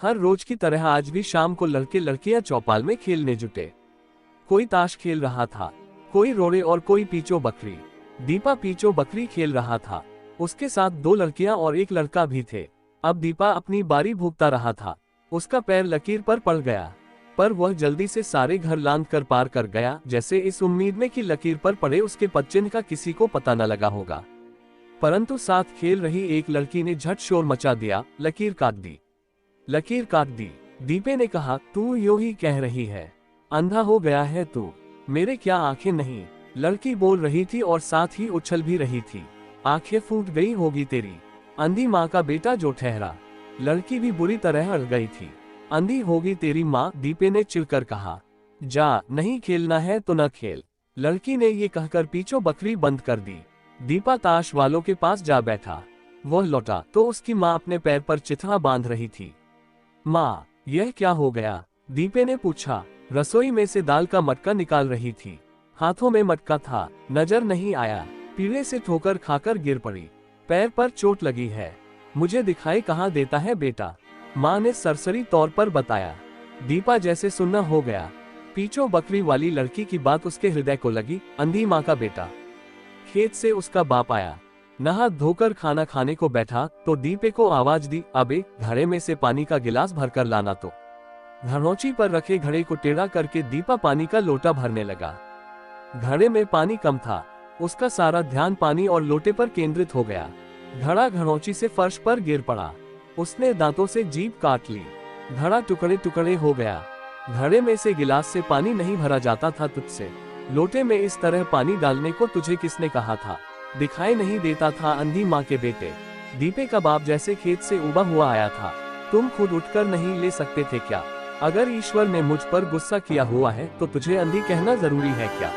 हर रोज की तरह आज भी शाम को लड़के लड़कियां चौपाल में खेलने जुटे। कोई ताश खेल रहा था, कोई रोड़े और कोई पीचो बकरी। दीपा पीचो बकरी खेल रहा था, उसके साथ 2 लड़कियां और 1 लड़का भी थे। अब दीपा अपनी बारी भुगता रहा था। उसका पैर लकीर पर पड़ गया, पर वह जल्दी से सारे घर लांघ कर पार कर गया, जैसे इस उम्मीद में कि लकीर पर पड़े उसके पदचिन्ह का किसी को पता न लगा होगा। परंतु साथ खेल रही एक लड़की ने झट शोर मचा दिया, लकीर काट दी, लकीर काट दी। दीपे ने कहा, तू यूं ही कह रही है, अंधा हो गया है तू, मेरे क्या आंखें नहीं। लड़की बोल रही थी और साथ ही उछल भी रही थी। आंखें फूट गई होगी तेरी, अंधी माँ का बेटा जो ठहरा। लड़की भी बुरी तरह अड़ गई थी। अंधी होगी तेरी माँ, दीपे ने चिढ़कर कहा। जा, नहीं खेलना है तो न खेल। लड़की ने ये कहकर पीछो बकरी बंद कर दी। दीपा ताश वालों के पास जा बैठा। वह लौटा तो उसकी माँ अपने पैर पर चिथड़ा बांध रही थी। माँ, यह क्या हो गया? दीपे ने पूछा। रसोई में से दाल का मटका निकाल रही थी, हाथों में मटका था, नजर नहीं आया। पीड़े से ठोकर खाकर गिर पड़ी, पैर पर चोट लगी है। मुझे दिखाई कहाँ देता है बेटा? माँ ने सरसरी तौर पर बताया। दीपा जैसे सुनना हो गया। पीछो बकरी वाली लड़की की बात उसके हृदय को लगी। अंधी माँ का बेटा। खेत से उसका बाप आया, नहा धोकर खाना खाने को बैठा तो दीपे को आवाज दी, अबे घड़े में से पानी का गिलास भरकर लाना। तो घड़ोची पर रखे घड़े को टेढ़ा करके दीपा पानी का लोटा भरने लगा। घड़े में पानी कम था, उसका सारा ध्यान पानी और लोटे पर केंद्रित हो गया। घड़ा घड़ोची से फर्श पर गिर पड़ा। उसने दांतों से जीभ काट ली। घड़ा टुकड़े टुकड़े हो गया। घड़े में से गिलास से पानी नहीं भरा जाता था तुझसे। लोटे में इस तरह पानी डालने को तुझे किसने कहा था? दिखाई नहीं देता था अंधी माँ के बेटे? दीपे का बाप जैसे खेत से उबा हुआ आया था। तुम खुद उठकर नहीं ले सकते थे क्या? अगर ईश्वर ने मुझ पर गुस्सा किया हुआ है तो तुझे अंधी कहना जरूरी है क्या?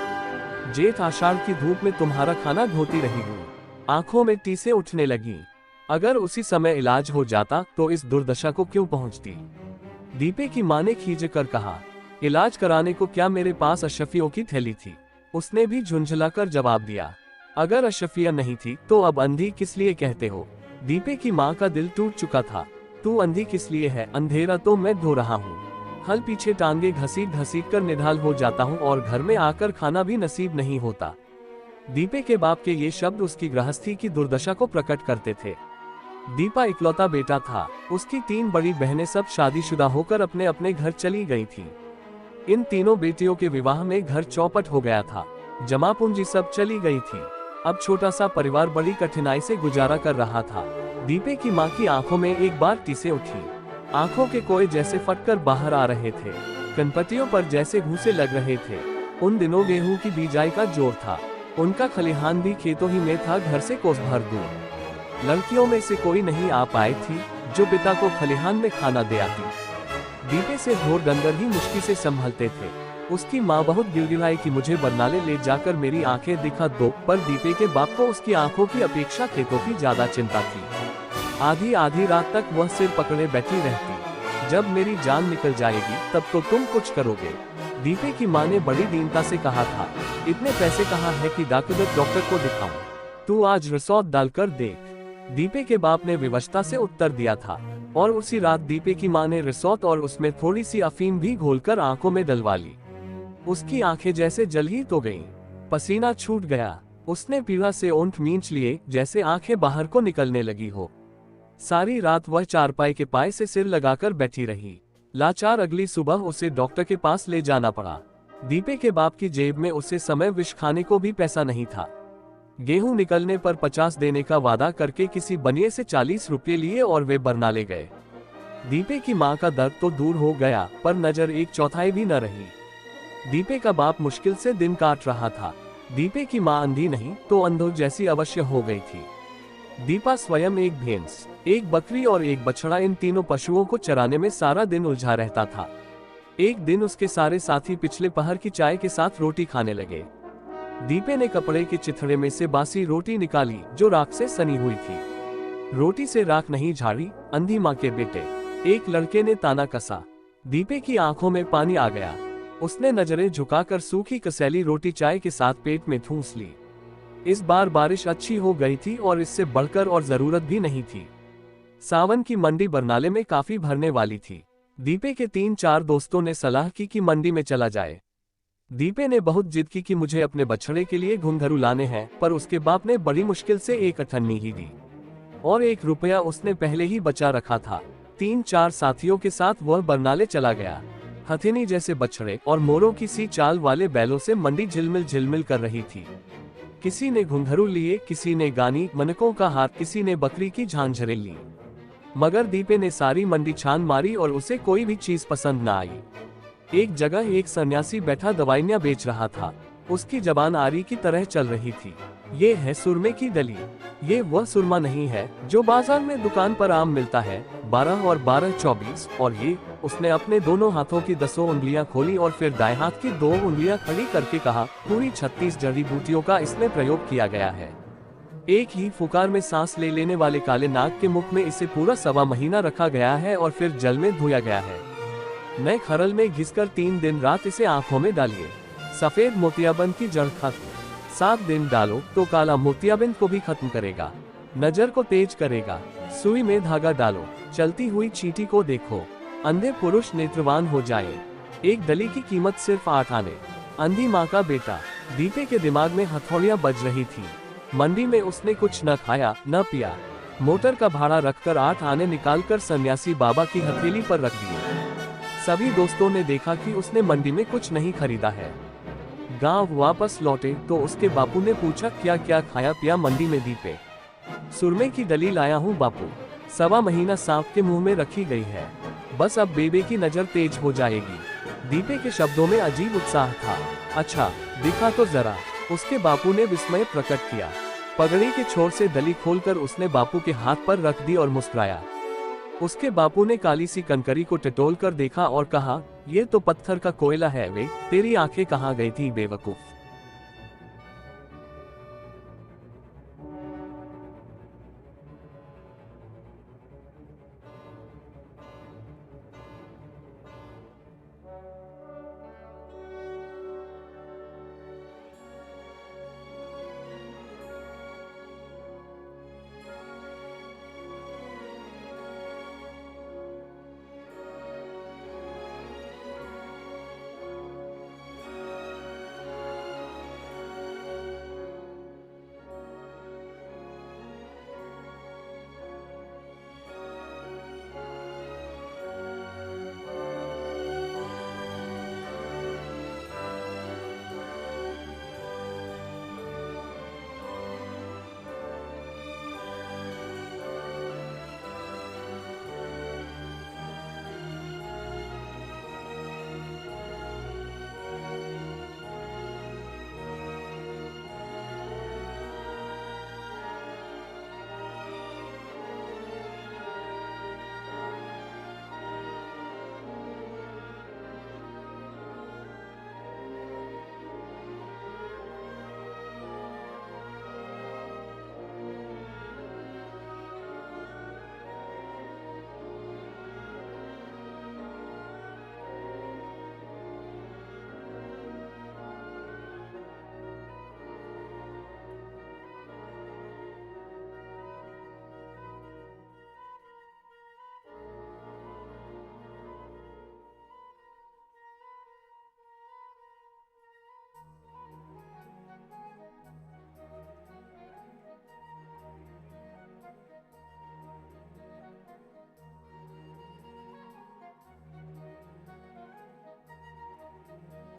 जेठ आषाढ़ की धूप में तुम्हारा खाना धोती रही हूँ, आंखों में टीसें उठने लगी। अगर उसी समय इलाज हो जाता तो इस दुर्दशा को क्यों पहुंचती? दीपे की माँ ने खींच कर कहा। इलाज कराने को क्या मेरे पास अशफियों की थैली थी? उसने भी झुंझलाकर जवाब दिया। अगर अशफिया नहीं थी तो अब अंधी किस लिए कहते हो? दीपे की माँ का दिल टूट चुका था। तू अंधी किस लिए है? अंधेरा तो मैं धो रहा हूँ, हल पीछे टांगे घसीट घसीट कर निढाल हो जाता हूँ और घर में आकर खाना भी नसीब नहीं होता। दीपे के बाप के ये शब्द उसकी गृहस्थी की दुर्दशा को प्रकट करते थे। दीपा इकलौता बेटा था। उसकी 3 बड़ी बहनें सब शादीशुदा होकर अपने अपने घर चली गई थीं। इन तीनों बेटियों के विवाह में घर चौपट हो गया था। जमा पूंजी सब चली गई थी। अब छोटा सा परिवार बड़ी कठिनाई से गुजारा कर रहा था। दीपे की माँ की आंखों में एक बार टीसें उठी। आंखों के कोए जैसे फटकर बाहर आ रहे थे, कनपटियों पर जैसे घूंसे लग रहे थे। उन दिनों गेहूं की बिजाई का जोर था। उनका खलिहान भी खेतों ही में था, घर से कोस भर दूर। लड़कियों में से कोई नहीं आ पाई थी जो पिता को खलिहान में खाना दे आती। दीपे से ढोर डंगर ही मुश्किल से संभलते थे। उसकी माँ बहुत गिड़गिड़ाई कि मुझे बरनाले ले जाकर मेरी आंखें दिखा दो, पर दीपे के बाप को उसकी आंखों की अपेक्षा खेतों की ज्यादा चिंता थी। आधी आधी रात तक वह सिर पकड़े बैठी रहती। जब मेरी जान निकल जाएगी तब तो तुम कुछ करोगे। दीपे की माँ ने बड़ी दीनता से कहा था, इतने पैसे कहाँ है कि डॉक्टर को दिखाऊं? तू आज रिसोर्ट डालकर देख। दीपे के बाप ने विवशता से उत्तर दिया था और उसी रात दीपे की माँ ने रिसोर्ट और उसमें थोड़ी सी अफीम भी घोलकर आंखों में डलवा ली। उसकी आंखें जैसे जल ही तो गईं। पसीना छूट गया। उसने पीड़ा से ओंठ मींच लिए, जैसे आंखें बाहर को निकलने लगी हो। सारी रात वह चारपाई के पाए से सिर लगाकर बैठी रही। लाचार अगली सुबह उसे डॉक्टर के पास ले जाना पड़ा। दीपे के बाप की जेब में उसे समय विष खाने को भी पैसा नहीं था। गेहूं निकलने पर 50 देने का वादा करके किसी बनिए से 40 रुपये लिए और वे बरनाले गए। दीपे की माँ का दर्द तो दूर हो गया, पर नजर 1/4 भी न रही। दीपे का बाप मुश्किल से दिन काट रहा था। दीपे की माँ अंधी नहीं तो अंधों जैसी अवश्य हो गई थी। दीपा स्वयं एक भैंस, एक बकरी और एक बछड़ा, इन तीनों पशुओं को चराने में सारा दिन उलझा रहता था। एक दिन उसके सारे साथी पिछले पहर की चाय के साथ रोटी खाने लगे। दीपे ने कपड़े के चिथड़े में से बासी रोटी निकाली जो राख से सनी हुई थी। रोटी से राख नहीं झाड़ी, अंधी माँ के बेटे, एक लड़के ने ताना कसा। दीपे की आंखों में पानी आ गया। उसने नजरें झुकाकर सूखी कसैली रोटी चाय के साथ पेट में ठूंस ली। इस बार बारिश अच्छी हो गई थी और इससे बढ़कर और जरूरत भी नहीं थी। सावन की मंडी बरनाले में काफी भरने वाली थी। दीपे के 3-4 दोस्तों ने सलाह की कि मंडी में चला जाए। दीपे ने बहुत जिद की कि मुझे अपने बछड़े के लिए घुंघरू लाने हैं, पर उसके बाप ने बड़ी मुश्किल से एक अठन्नी ही दी और 1 रुपया उसने पहले ही बचा रखा था। 3-4 साथियों के साथ वह बरनाले चला गया। हथिनी जैसे बछड़े और मोरों की सी चाल वाले बैलों से मंडी झिलमिल झिलमिल कर रही थी। किसी ने घुंघरू लिए, किसी ने गानी मनकों का हाथ, किसी ने बकरी की झांझरें ली। मगर दीपे ने सारी मंडी छान मारी और उसे कोई भी चीज पसंद न आई। एक जगह एक सन्यासी बैठा दवाइयां बेच रहा था। उसकी जबान आरी की तरह चल रही थी। ये है सुरमे की डली। ये वह सुरमा नहीं है जो बाजार में दुकान पर आम मिलता है। 12 और 12 24 और ये। उसने अपने दोनों हाथों की 10 उंगलियां खोली और फिर दाएं हाथ की 2 उंगलियां खड़ी करके कहा, पूरी 36 जड़ी बूटियों का इसमें प्रयोग किया गया है। एक ही फुकार में सांस ले लेने वाले काले नाग के मुख में इसे पूरा 1.25 महीना रखा गया है और फिर जल में धोया गया है। नए खरल में घिसकर 3 दिन रात इसे आंखों में डालिए। सफेद मोतियाबिंद की जड़ खत्म। 7 दिन डालो तो काला मोतियाबिंद को भी खत्म करेगा, नजर को तेज करेगा। सुई में धागा डालो, चलती हुई चींटी को देखो, अंधे पुरुष नेत्रवान हो जाए। एक डली की कीमत सिर्फ 8 आने। अंधी माँ का बेटा। दीपे के दिमाग में हथौड़ियां बज रही थी। मंडी में उसने कुछ न खाया न पिया। मोटर का भाड़ा रखकर 8 आने निकालकर सन्यासी बाबा की हथेली पर रख दिए। सभी दोस्तों ने देखा कि उसने मंडी में कुछ नहीं खरीदा है। गांव वापस लौटे तो उसके बापू ने पूछा, क्या क्या खाया पिया मंडी में दीपे? सुरमे की डली लाया हूँ बापू। 1.25 महीना सांप के मुंह में रखी गई है, बस अब बेबे की नजर तेज हो जाएगी। दीपे के शब्दों में अजीब उत्साह था। अच्छा दिखा तो जरा, उसके बापू ने विस्मय प्रकट किया। पगड़ी के छोर से डली खोलकर उसने बापू के हाथ पर रख दी और मुस्कुराया। उसके बापू ने काली सी कनकरी को टटोल कर देखा और कहा, ये तो पत्थर का कोयला है। वे तेरी आंखें कहाँ गई थी बेवकूफ?